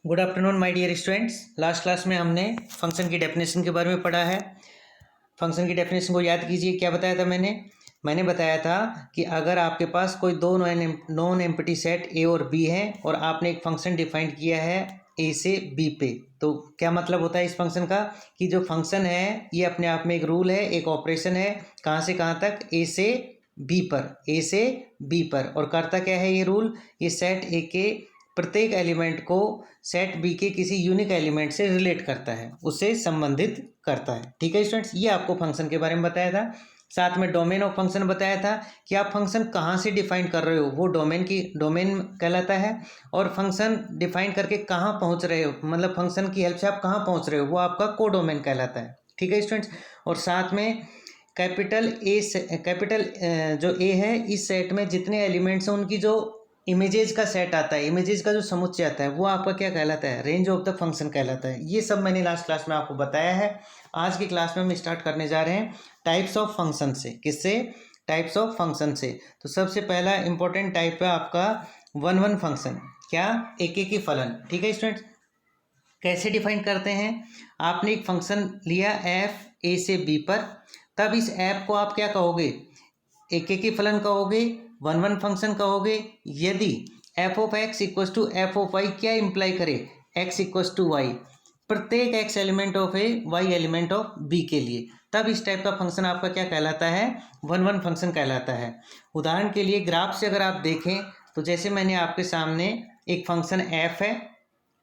Good afternoon my dear students. Last class में हमने function की डेफिनेशन के बारे में पढ़ा है। फंक्शन की डेफिनेशन को याद कीजिए। क्या बताया था मैंने बताया था कि अगर आपके पास कोई दो नॉन एम्प्टी सेट ए और बी है और आपने एक फंक्शन डिफाइंड किया है ए से बी पे, तो क्या मतलब होता है इस फंक्शन का कि जो फंक्शन है ये अपने आप में एक रूल है, एक ऑपरेशन है। कहाँ से कहाँ तक? ए से बी पर, ए से बी पर। और करता क्या है ये रूल? ये सेट ए के प्रत्येक एलिमेंट को सेट बी के किसी यूनिक एलिमेंट से रिलेट करता है, उससे संबंधित करता है। ठीक है स्टूडेंट्स, ये आपको फंक्शन के बारे में बताया था। साथ में डोमेन ऑफ फंक्शन बताया था कि आप फंक्शन कहाँ से डिफाइन कर रहे हो, वो डोमेन कहलाता है। और फंक्शन डिफाइन करके कहाँ पहुँच रहे हो, मतलब फंक्शन की हेल्प से आप कहाँ पहुँच रहे हो, वो आपका कोडोमेन कहलाता है। ठीक है स्टूडेंट्स। और साथ में कैपिटल जो ए है, इस सेट में जितने एलिमेंट्स हैं उनकी जो इमेजेस का सेट आता है, इमेजेस का जो समुच्चय आता है, वो आपका क्या कहलाता है? रेंज ऑफ द फंक्शन कहलाता है। ये सब मैंने लास्ट क्लास में आपको बताया है। आज की क्लास में हम स्टार्ट करने जा रहे हैं टाइप्स ऑफ फंक्शन से। किससे? टाइप्स ऑफ फंक्शन से। तो सबसे पहला इंपॉर्टेंट टाइप है आपका वन फंक्शन। क्या? एक फलन। ठीक है स्टूडेंट्स, कैसे डिफाइन करते हैं? आपने एक फंक्शन लिया एफ ए से बी पर, तब इस ऐप को आप क्या कहोगे? एक फलन कहोगे, वन फंक्शन कहोगे, यदि F of X equals to F of Y क्या इंप्लाई करे? एक्स इक्वस टू वाई, प्रत्येक X element of A Y element of B के लिए, तब इस टाइप का फंक्शन आपका क्या कहलाता है? वन फंक्शन कहलाता है। उदाहरण के लिए ग्राफ से अगर आप देखें तो जैसे मैंने आपके सामने एक फंक्शन एफ है,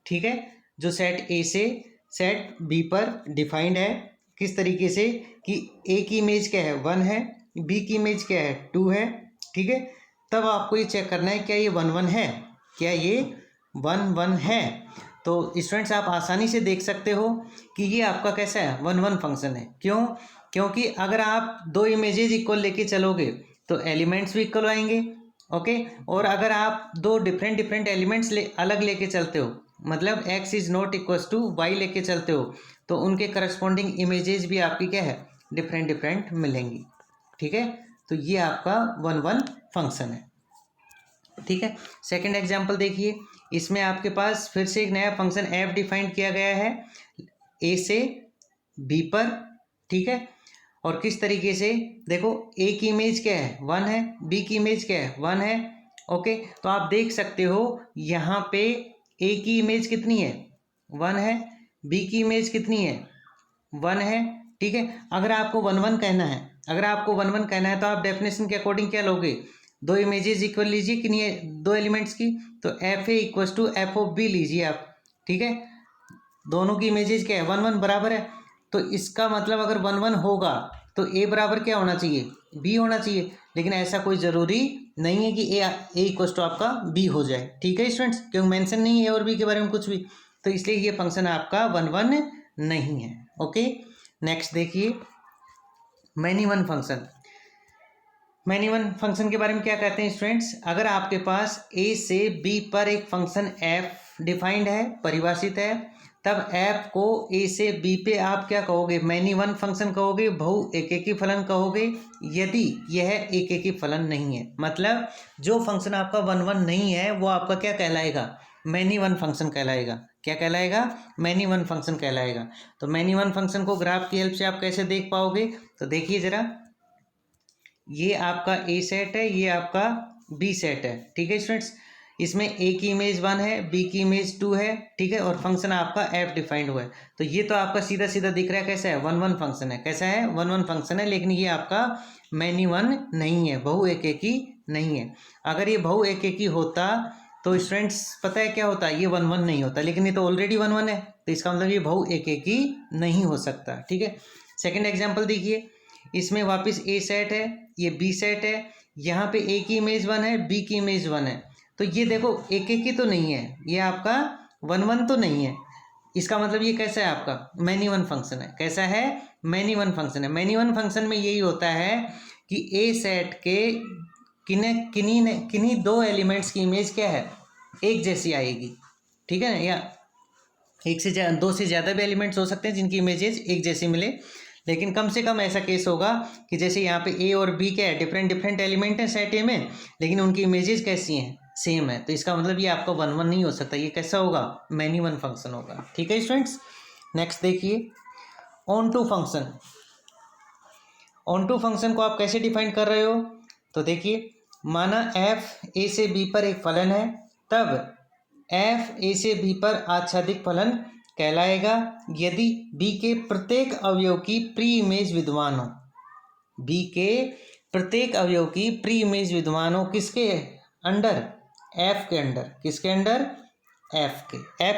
ठीक है, जो सेट ए से सेट बी पर डिफाइंड है। किस तरीके से कि ए की इमेज क्या है? वन है, बी की इमेज क्या है? टू है। ठीक है, तब आपको ये चेक करना है क्या ये वन है, क्या ये वन है। तो स्टूडेंट्स आप आसानी से देख सकते हो कि ये आपका कैसा है? वन फंक्शन है। क्यों? क्योंकि अगर आप दो इमेजेस इक्वल लेके चलोगे तो एलिमेंट्स भी इक्वल आएंगे। ओके, और अगर आप दो डिफरेंट एलिमेंट्स अलग लेके चलते हो, मतलब x is not equal to Y लेके चलते हो, तो उनके करस्पॉन्डिंग इमेजेस भी आपकी क्या है? डिफरेंट मिलेंगी। ठीक है, तो ये आपका वन फंक्शन है। ठीक है, सेकंड एग्जांपल देखिए। इसमें आपके पास फिर से एक नया फंक्शन एफ डिफाइंड किया गया है ए से बी पर। ठीक है, और किस तरीके से? देखो, ए की इमेज क्या है? वन है, बी की इमेज क्या है? वन है। ओके, तो आप देख सकते हो यहाँ पे ए की इमेज कितनी है? वन है। बी की इमेज कितनी है? वन है। ठीक है, अगर आपको वन कहना है, तो आप डेफिनेशन के अकॉर्डिंग क्या लोगे? दो इमेजेस इक्वल लीजिए किन्हीं दो एलिमेंट्स की, तो F A equal to F of B लीजिए आप। ठीक है, दोनों की इमेजेस क्या है? वन बराबर है। तो इसका मतलब अगर वन होगा तो ए बराबर क्या होना चाहिए? बी होना चाहिए। लेकिन ऐसा कोई ज़रूरी नहीं है कि ए इक्वल टू आपका बी हो जाए। ठीक है स्टूडेंट्स, क्योंकि मेंशन नहीं है और बी के बारे में कुछ भी, तो इसलिए ये फंक्शन आपका वन नहीं है। ओके, नेक्स्ट देखिए many one function. Many one function के बारे में क्या कहते हैं स्टूडेंट्स? अगर आपके पास ए से बी पर एक फंक्शन एफ डिफाइंड है, परिभाषित है, तब एफ को ए से बी पे आप क्या कहोगे? मैनी वन फंक्शन कहोगे, बहु एकेकी फलन कहोगे, यदि यह एकेकी फलन नहीं है। मतलब जो फंक्शन आपका वन नहीं है वो आपका क्या कहलाएगा? मैनी वन फंक्शन कहलाएगा। क्या कहलाएगा? मैनी वन फंक्शन कहलाएगा। तो मैनी वन फंक्शन को ग्राफ की हेल्प से आप कैसे देख पाओगे? तो देखिए जरा, ये आपका ए सेट है, ये आपका बी सेट है। ठीक है स्टूडेंट्स, इसमें ए की इमेज वन है, बी की इमेज टू है। ठीक है, और फंक्शन आपका एफ डिफाइंड हुआ है। तो ये तो आपका सीधा सीधा दिख रहा है कैसा है? वन फंक्शन है। कैसा है? वन फंक्शन है, लेकिन ये आपका मैनी वन नहीं है, बहु एकेकी नहीं है। अगर ये बहु एकेकी होता तो स्टूडेंट्स पता है क्या होता? ये वन नहीं होता, लेकिन ये तो ऑलरेडी वन है, तो इसका मतलब ये बहु एकेकी नहीं हो सकता। ठीक है, सेकेंड एग्जाम्पल देखिए। इसमें वापस ए सेट है, ये बी सेट है, यहाँ पे ए की इमेज वन है, बी की इमेज वन है। तो ये देखो एक ही तो नहीं है, ये आपका वन तो नहीं है। इसका मतलब ये कैसा है? आपका मैनी वन फंक्शन है। कैसा है? मैनी वन फंक्शन है। मैनी वन फंक्शन में यही होता है कि ए सेट के किन्हीं दो एलिमेंट्स की इमेज क्या है? एक जैसी आएगी। ठीक है ना, या एक से दो से ज़्यादा भी एलिमेंट्स हो सकते हैं जिनकी इमेजेस एक जैसी मिले, लेकिन कम से कम ऐसा केस होगा कि जैसे यहाँ पे ए और बी क्या है? डिफरेंट एलिमेंट हैं सेट ए में, लेकिन उनकी इमेजेस कैसी हैं? सेम है, तो इसका मतलब ये आपका 1 1 नहीं हो सकता, ये कैसा होगा, मैनी वन फंक्शन होगा। ठीक है स्टूडेंट्स, नेक्स्ट देखिए onto function. Onto function को आप कैसे डिफाइन कर रहे हो, तो देखिए माना f a से b पर एक फलन है, तब f a से b पर आच्छादित फलन कहलाएगा यदि b के प्रत्येक अवयव की प्री इमेज विद्यमान हो। b के प्रत्येक अवयव की प्री इमेज विद्यमान हो किसके अंडर, f के अंडर, किसके अंडर, f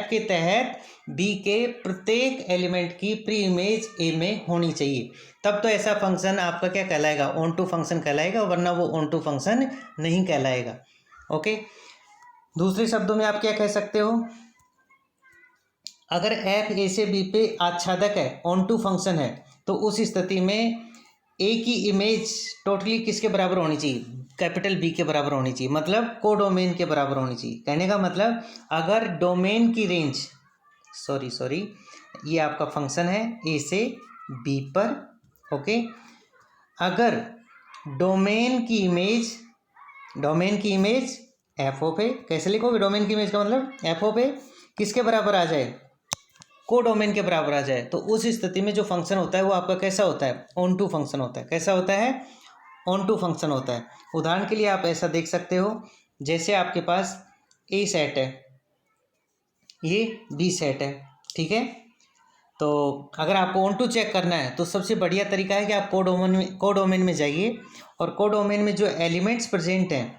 के तहत b के प्रत्येक एलिमेंट की प्री इमेज a में होनी चाहिए, तब तो ऐसा फंक्शन आपका क्या कहलाएगा, ऑन टू फंक्शन कहलाएगा, वरना वो ऑन टू फंक्शन नहीं कहलाएगा। ओके, दूसरे शब्दों में आप क्या कह सकते हो, अगर f a से b पे आच्छादक है, ऑन टू फंक्शन है, तो उस स्थिति में a की इमेज टोटली किसके बराबर होनी चाहिए, कैपिटल B के बराबर होनी चाहिए, मतलब कोडोमेन के बराबर होनी चाहिए। कहने का मतलब अगर डोमेन की रेंज सॉरी ये आपका फंक्शन है a से b पर, ओके, अगर डोमेन की इमेज f ऑफ a, कैसे लिखोगे, डोमेन की इमेज का मतलब f ऑफ a किसके बराबर आ जाए, कोडोमेन के बराबर आ जाए, तो उस स्थिति में जो फंक्शन होता है वो आपका कैसा होता है, ऑन टू फंक्शन होता है। कैसा होता है, ऑन टू फंक्शन होता है। उदाहरण के लिए आप ऐसा देख सकते हो, जैसे आपके पास ए सेट है, ये बी सेट है, ठीक है, तो अगर आपको ऑन टू चेक करना है तो सबसे बढ़िया तरीका है कि आप कोडोमेन में जाइए और कोडोमेन में जो एलिमेंट्स प्रेजेंट हैं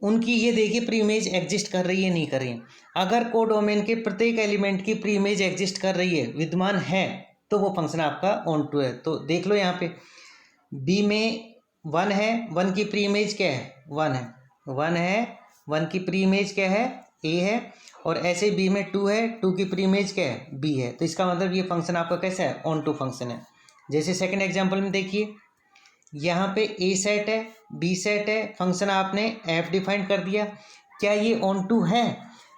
उनकी ये देखिए प्री इमेज एग्जिस्ट कर रही है नहीं कर रही है। अगर कोडोमेन के प्रत्येक एलिमेंट की प्री इमेज एग्जिस्ट कर रही है, विद्यमान है, तो वो फंक्शन आपका ऑन टू है। तो देख लो यहाँ पे बी में 1 है, 1 की प्री इमेज क्या है, 1 है, 1 है, 1 की प्री इमेज क्या है, ए है, और ऐसे बी में 2 है, 2 की प्री इमेज क्या है, बी है। तो इसका मतलब ये फंक्शन आपका कैसा है, ऑन टू फंक्शन है। जैसे सेकंड एग्जांपल में देखिए, यहाँ पे ए सेट है, बी सेट है, फंक्शन आपने एफ डिफाइन कर दिया, क्या ये ऑन टू है,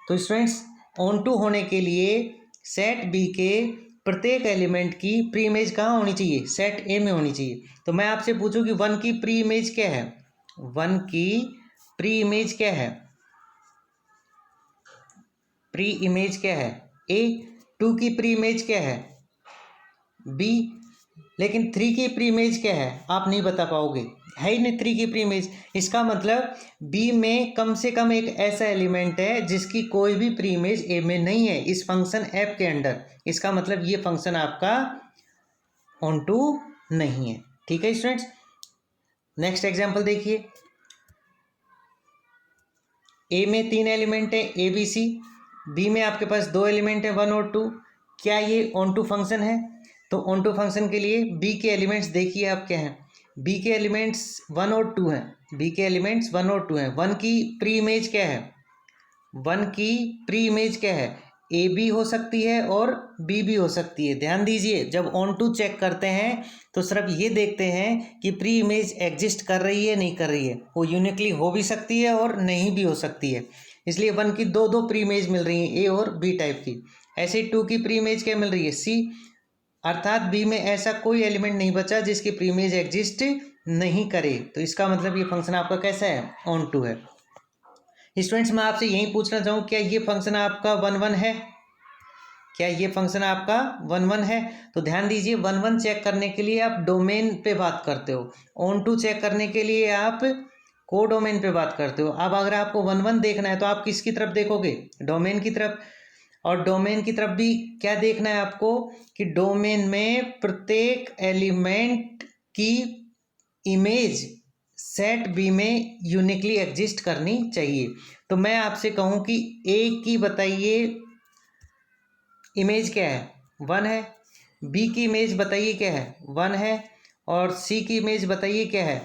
तो स्टूडेंट्स ऑन टू होने के लिए सेट बी के प्रत्येक एलिमेंट की प्री इमेज कहाँ होनी चाहिए, सेट ए में होनी चाहिए। तो मैं आपसे पूछूं कि 1 की प्री इमेज क्या है, 1 की प्री इमेज क्या है, प्री इमेज क्या है ए, 2 की प्री इमेज क्या है बी, लेकिन 3 की प्री इमेज क्या है आप नहीं बता पाओगे, है ही नहीं 3 की प्री इमेज। इसका मतलब बी में कम से कम एक ऐसा एलिमेंट है जिसकी कोई भी प्री इमेज ए में नहीं है इस फंक्शन एफ के अंडर। इसका मतलब ये फंक्शन आपका ऑन टू नहीं है। ठीक है स्टूडेंट्स, नेक्स्ट एग्जांपल देखिए, ए में 3 एलिमेंट है ए बी सी, बी में आपके पास 2 एलिमेंट है 1 और 2, क्या ये ऑन टू फंक्शन है? तो ऑन टू फंक्शन के लिए बी के एलिमेंट्स देखिए आप क्या हैं, बी के एलिमेंट्स 1 और 2 हैं, बी के एलिमेंट्स 1 और 2 हैं। 1 की प्री इमेज क्या है, 1 की प्री इमेज क्या है, ए भी हो सकती है और बी भी हो सकती है। ध्यान दीजिए, जब ऑन टू चेक करते हैं तो सिर्फ ये देखते हैं कि प्री इमेज एग्जिस्ट कर रही है नहीं कर रही है, वो यूनिकली हो भी सकती है और नहीं भी हो सकती है, इसलिए 1 की दो प्री इमेज मिल रही है ए और बी टाइप की। ऐसे 2 की प्री इमेज क्या मिल रही है सी, अर्थात बी में ऐसा कोई एलिमेंट नहीं बचा जिसकी प्री इमेज एग्जिस्ट नहीं करे, तो इसका मतलब ये फंक्शन आपका कैसा है, ऑन टू है। स्टूडेंट्स मैं आपसे यही पूछना चाहूँ, क्या ये फंक्शन आपका 1 1 है, क्या ये फंक्शन आपका 1 1 है? तो ध्यान दीजिए, 1 1 चेक करने के लिए आप डोमेन पे बात करते हो, ऑन टू चेक करने के लिए आप कोडोमेन पे बात करते हो। अब अगर आपको 1 1 देखना है तो आप किसकी तरफ देखोगे, डोमेन की तरफ, और डोमेन की तरफ भी क्या देखना है आपको कि डोमेन में प्रत्येक एलिमेंट की इमेज सेट बी में यूनिकली एग्जिस्ट करनी चाहिए। तो मैं आपसे कहूं कि ए की बताइए इमेज क्या है, 1 है, बी की इमेज बताइए क्या है, 1 है, और सी की इमेज बताइए क्या है,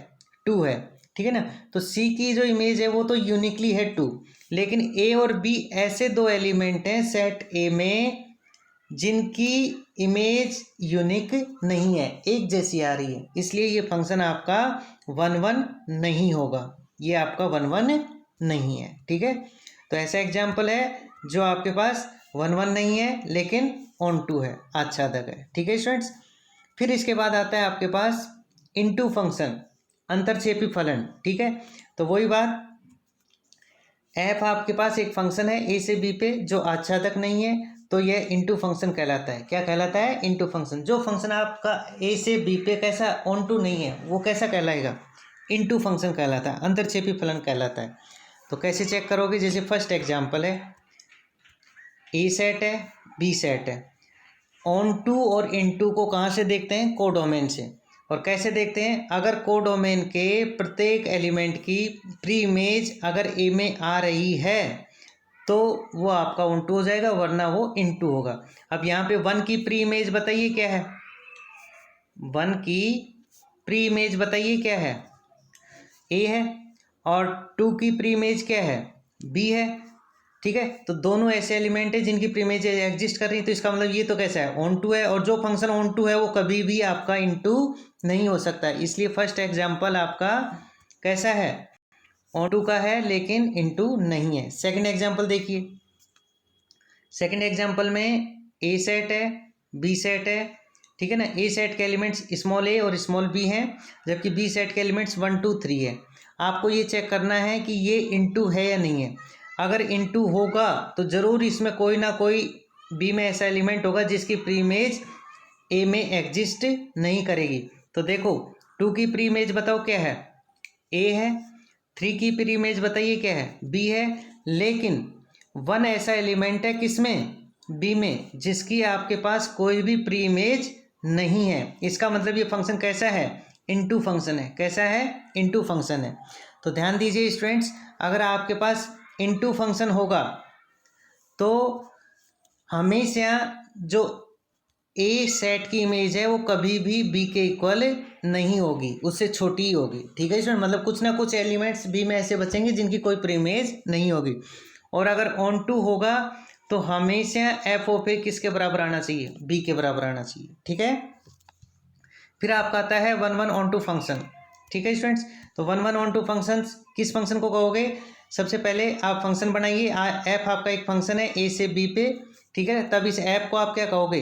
2 है। ठीक है ना, तो सी की जो इमेज है वो तो यूनिकली है 2, लेकिन ए और बी ऐसे 2 एलिमेंट हैं सेट ए में जिनकी इमेज यूनिक नहीं है, एक जैसी आ रही है, इसलिए ये फंक्शन आपका 1 1 नहीं होगा, ये आपका 1 1 नहीं है। ठीक है, तो ऐसा एग्जाम्पल है जो आपके पास 1 1 नहीं है लेकिन ऑन टू है, आच्छादक है। ठीक है स्टूडेंट्स, फिर इसके बाद आता है आपके पास इनटू फंक्शन, अंतरक्षेपी फलन। ठीक है, तो वही बात, एफ आपके पास एक फंक्शन है ए से बी पे जो आच्छादक नहीं है, तो यह इनटू फंक्शन कहलाता है। क्या कहलाता है? Into function. जो फंक्शन आपका ए से बी पे कैसा ऑन टू नहीं है वो कैसा कहलाएगा? इनटू फंक्शन कहलाता है, अंतरक्षेपी फलन कहलाता है। तो कैसे चेक करोगे? जैसे फर्स्ट एग्जांपल है, ए सेट है, बी सेट है, ऑन टू और इन टू को कहाँ से देखते हैं? कोडोमेन से। और कैसे देखते हैं? अगर कोडोमेन के प्रत्येक एलिमेंट की प्री इमेज अगर ए में आ रही है तो वो आपका ऑन टू हो जाएगा, वरना वो इन टू होगा। अब यहाँ पे 1 की प्री इमेज बताइए क्या है? 1 की प्री इमेज बताइए क्या है? ए है। और 2 की प्री इमेज क्या है? बी है। ठीक है, तो दोनों ऐसे एलिमेंट है जिनकी प्री इमेज एग्जिस्ट कर रही है, तो इसका मतलब ये तो कैसा है? ऑन टू है। और जो फंक्शन ऑन टू है वो कभी भी आपका इनटू नहीं हो सकता, इसलिए फर्स्ट एग्जांपल आपका कैसा है? ऑन टू का है लेकिन इनटू नहीं है। सेकंड एग्जांपल देखिए। सेकंड एग्जांपल में ए सेट है, बी सेट है, ठीक है ना। ए सेट के एलिमेंट्स स्मॉल ए और स्मॉल बी हैं, जबकि बी सेट के एलिमेंट्स 1 2 3 है। आपको ये चेक करना है कि ये इनटू है या नहीं है। अगर इनटू होगा तो ज़रूर इसमें कोई ना कोई बी में ऐसा एलिमेंट होगा जिसकी प्री इमेज ए में एग्जिस्ट नहीं करेगी। तो देखो 2 की प्री इमेज बताओ क्या है? ए है। 3 की प्री इमेज बताइए क्या है? बी है। लेकिन 1 ऐसा एलिमेंट है किसमें? बी में, जिसकी आपके पास कोई भी प्री इमेज नहीं है। इसका मतलब ये फंक्शन कैसा है? इनटू फंक्शन है। कैसा है? इनटू फंक्शन है। तो ध्यान दीजिए स्टूडेंट्स, अगर आपके पास इनटू फंक्शन होगा तो हमेशा जो ए सेट की इमेज है वो कभी भी बी के इक्वल नहीं होगी, उससे छोटी ही होगी। ठीक है स्टूडेंट, मतलब कुछ ना कुछ एलिमेंट्स बी में ऐसे बचेंगे जिनकी कोई प्री इमेज नहीं होगी। और अगर ऑन टू होगा तो हमेशा एफ ऑफ ए किसके बराबर आना चाहिए? बी के बराबर आना चाहिए। ठीक है, फिर आपका आता है 1 1 ऑन टू फंक्शन। ठीक है स्टूडेंट्स, तो 1 1 ऑन टू फंक्शन किस फंक्शन को कहोगे? सबसे पहले आप फंक्शन बनाइए। एफ आपका एक फंक्शन है ए से बी पे, ठीक है। तब इस एफ को आप क्या कहोगे?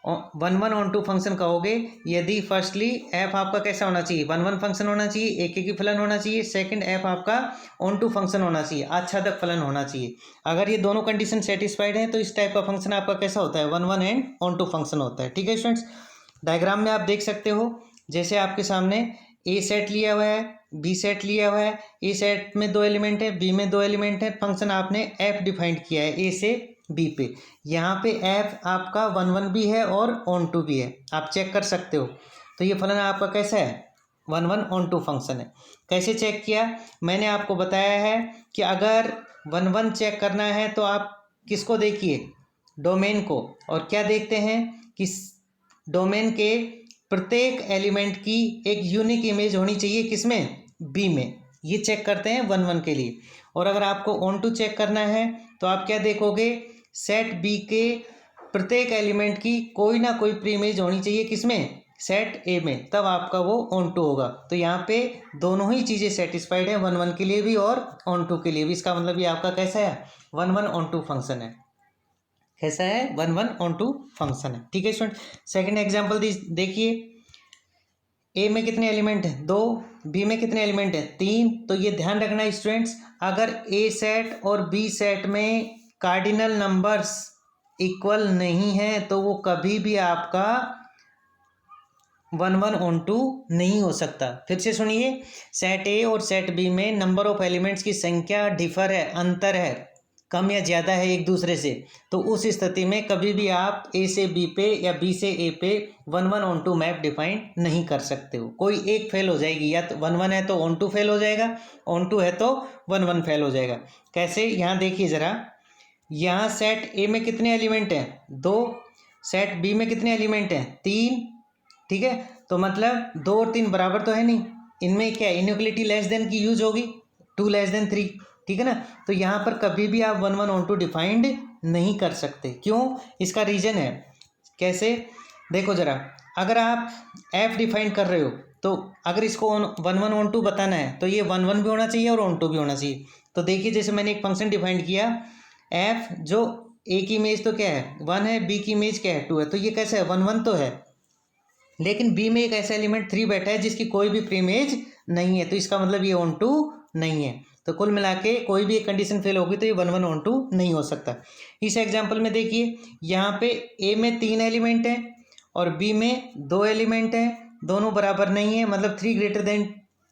1 1 ऑन टू फंक्शन कहोगे यदि फर्स्टली एफ आपका कैसा होना चाहिए? 1 1 फंक्शन होना चाहिए, एक की फलन होना चाहिए। सेकंड, एफ आपका ऑन टू फंक्शन होना चाहिए, आच्छादक फलन होना चाहिए। अगर ये दोनों कंडीशन सेटिस्फाइड हैं तो इस टाइप का फंक्शन आपका कैसा होता है? 1 1 एंड ऑन टू फंक्शन होता है। ठीक है स्टूडेंट्स, डायग्राम में आप देख सकते हो, जैसे आपके सामने ए सेट लिया हुआ है, बी सेट लिया हुआ है। ए सेट में 2 एलिमेंट है, बी में 2 एलिमेंट है। फंक्शन आपने एफ डिफाइंड किया है ए से बी पे। यहाँ पे एफ आपका 1 1 भी है और ऑन टू भी है, आप चेक कर सकते हो। तो ये फलन आपका कैसा है? 1 1 ऑन टू फंक्शन है। कैसे चेक किया? मैंने आपको बताया है कि अगर 1 1 चेक करना है तो आप किसको देखिए? डोमेन को। और क्या देखते हैं कि डोमेन के प्रत्येक एलिमेंट की एक यूनिक इमेज होनी चाहिए, किसमें? बी में। ये चेक करते हैं 1 1 के लिए। और अगर आपको ऑन टू चेक करना है तो आप क्या देखोगे? सेट बी के प्रत्येक एलिमेंट की कोई ना कोई प्री इमेज होनी चाहिए, किसमें? सेट ए में, तब आपका वो ऑन टू होगा। तो यहाँ पे दोनों ही चीज़ें सेटिस्फाइड है, 1 1 के लिए भी और ऑन टू के लिए भी। इसका मतलब ये आपका कैसा है? 1 1 ऑन टू फंक्शन है। कैसा है? 1 1 ऑन टू फंक्शन है। ठीक है स्टूडेंट, सेकंड एग्जांपल देखिए। ए में कितने एलिमेंट हैं? 2। बी में कितने एलिमेंट हैं? 3। तो ये ध्यान रखना स्टूडेंट्स, अगर ए सेट और बी सेट में कार्डिनल नंबर्स इक्वल नहीं है तो वो कभी भी आपका 1 1 ऑन टू नहीं हो सकता। फिर से सुनिए, सेट ए और सेट बी में नंबर ऑफ एलिमेंट्स की संख्या डिफर है, अंतर है, कम या ज़्यादा है एक दूसरे से। तो उस स्थिति में कभी भी आप ए से बी पे या बी से ए पे 1 1 ऑन टू मैप डिफाइन नहीं कर सकते हो। कोई एक फेल हो जाएगी, या तो 1 1 है तो ऑन टू फेल हो जाएगा, ऑन टू है तो 1 1 फेल हो जाएगा। कैसे? यहाँ देखिए ज़रा, यहाँ सेट ए में कितने एलिमेंट हैं? 2। सेट बी में कितने एलिमेंट हैं? 3। ठीक है, तो मतलब 2 और 3 बराबर तो है नहीं, इनमें क्या इनइक्वलिटी लेस देन की यूज होगी, 2 लेस देन 3। ठीक है ना, तो यहाँ पर कभी भी आप 1 1 ऑन टू डिफाइंड नहीं कर सकते। क्यों? इसका रीज़न है। कैसे? देखो ज़रा, अगर आप एफ डिफाइन कर रहे हो तो अगर इसको 1 1 ऑन टू बताना है तो ये 1 1 भी होना चाहिए और ऑन टू भी होना चाहिए। तो देखिए, जैसे मैंने एक फंक्शन डिफाइंड किया एफ, जो ए की इमेज तो क्या है? 1 है, बी की इमेज क्या है? 2 है। तो ये कैसा है? 1 1 तो है, लेकिन बी में एक ऐसा एलिमेंट 3 बैठा है जिसकी कोई भी प्री इमेज नहीं है, तो इसका मतलब ये ऑन टू नहीं है। तो कुल मिला के कोई भी एक कंडीशन फेल होगी तो ये 1 1 ऑन 2 नहीं हो सकता। इस एग्जाम्पल में देखिए यहाँ पे ए में 3 एलिमेंट हैं और बी में 2 एलिमेंट हैं, दोनों बराबर नहीं है, मतलब 3 ग्रेटर देन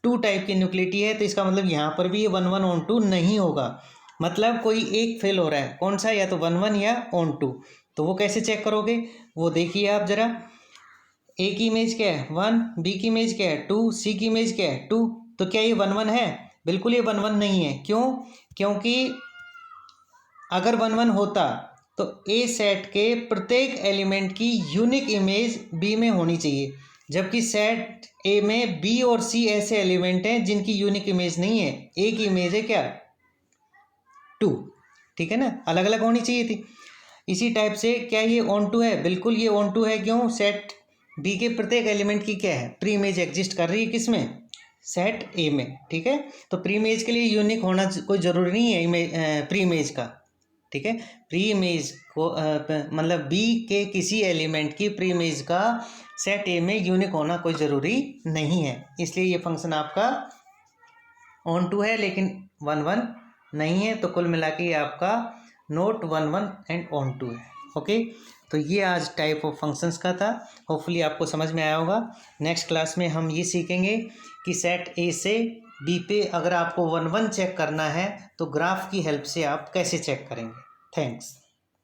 2 टाइप की न्यूक्लिटी है, तो इसका मतलब यहाँ पर भी ये 1 1 ऑन 2 नहीं होगा। मतलब कोई एक फेल हो रहा है, कौन सा, या तो 1 1 या ऑन 2। तो वो कैसे चेक करोगे वो देखिए आप जरा। ए की इमेज क्या है 1, बी की इमेज क्या है 2, सी की इमेज क्या है 2। तो क्या ये 1 1 है? बिल्कुल ये 1 1 नहीं है। क्यों? क्योंकि अगर 1 1 होता तो ए सेट के प्रत्येक एलिमेंट की यूनिक इमेज बी में होनी चाहिए, जबकि सेट ए में बी और सी ऐसे एलिमेंट हैं जिनकी यूनिक इमेज नहीं है। ए की इमेज है क्या 2, ठीक है ना, अलग अलग होनी चाहिए थी। इसी टाइप से क्या ये ऑन टू है? बिल्कुल ये ऑन टू है। क्यों? सेट बी के प्रत्येक एलिमेंट की क्या है प्री इमेज एग्जिस्ट कर रही है, किसमें, सेट ए में, ठीक है। तो प्री इमेज के लिए यूनिक होना कोई ज़रूरी नहीं है इमेज, प्री इमेज का, ठीक है। प्री इमेज को मतलब बी के किसी एलिमेंट की प्री इमेज का सेट ए में यूनिक होना कोई ज़रूरी नहीं है, इसलिए ये फंक्शन आपका ऑन टू है लेकिन 1 1 नहीं है। तो कुल मिला के ये आपका नोट 1 1 एंड ऑन टू है। ओके, तो ये आज टाइप ऑफ फंक्शंस का था। होपफुली आपको समझ में आया होगा। नेक्स्ट क्लास में हम ये सीखेंगे कि सेट ए से बी पे अगर आपको 1 1 चेक करना है तो ग्राफ की हेल्प से आप कैसे चेक करेंगे। थैंक्स।